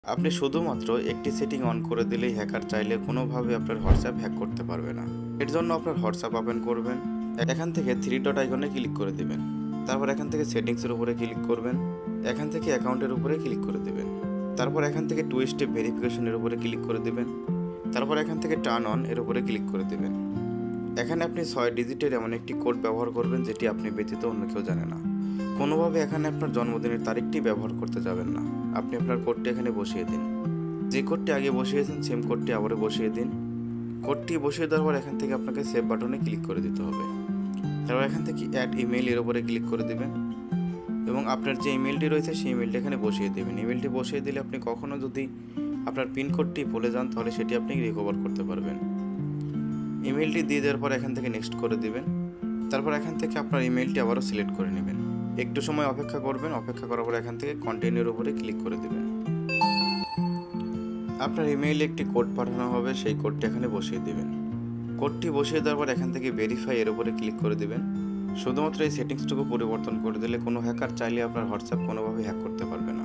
আপনি শুধুমাত্র একটি সেটিং অন করে দিলেই হ্যাকার চাইলে কোনোভাবে আপনার হোয়াটসঅ্যাপ হ্যাক করতে পারবে না। এর জন্য আপনার হোয়াটসঅ্যাপ ওপেন করবেন, এখান থেকে থ্রি ডট আইকনে ক্লিক করে দিবেন। তারপর এখান থেকে সেটিংসের উপরে ক্লিক করবেন, এখান থেকে অ্যাকাউন্টের উপরে ক্লিক করে দিবেন। তারপর এখান থেকে টু স্টেপ ভেরিফিকেশনের উপরে ক্লিক করে দিবেন। তারপর এখান থেকে টার্ন অন এর উপরে ক্লিক করে দিবেন। এখানে আপনি 6 ডিজিটের এমন একটি কোড ব্যবহার করবেন যেটি আপনি ব্যতীত অন্য কেউ জানে না। কোনোভাবে এখানে আপনার জন্মদিনের তারিখটি ব্যবহার করতে যাবেন না। আপনি আপনার কোডটি এখানে বসিয়ে দিন। যে কোডটি আগে বসিয়েছেন সেম কোডটি আবারও বসিয়ে দিন। কোডটি বসিয়ে দেওয়ার পর এখান থেকে আপনাকে সেভ বাটনে ক্লিক করে দিতে হবে। তারপর এখান থেকে অ্যাড ইমেইল এর উপরে ক্লিক করে দিবেন এবং আপনার যে ইমেলটি রয়েছে সেই ইমেলটি এখানে বসিয়ে দেবেন। ইমেলটি বসিয়ে দিলে আপনি কখনও যদি আপনার পিন কোডটি ভুলে যান তাহলে সেটি আপনি রিকভার করতে পারবেন। ইমেলটি দিয়ে দেওয়ার পর এখান থেকে নেক্সট করে দিবেন। তারপর এখান থেকে আপনার ইমেলটি আবারও সিলেক্ট করে নেবেন। একটু সময় অপেক্ষা করবেন, অপেক্ষা করার পর এখান থেকে কন্টিনিউর উপরে ক্লিক করে দিবেন। আপনার ইমেইলে একটি কোড পাঠানো হবে, সেই কোডটি এখানে বসিয়ে দিবেন। কোডটি বসিয়ে দেওয়ার পর এখান থেকে ভেরিফাই এর উপরে ক্লিক করে দিবেন। শুধুমাত্র এই সেটিংসটুকু পরিবর্তন করে দিলে কোনো হ্যাকার চাইলে আপনার হোয়াটসঅ্যাপ কোনোভাবে হ্যাক করতে পারবে না।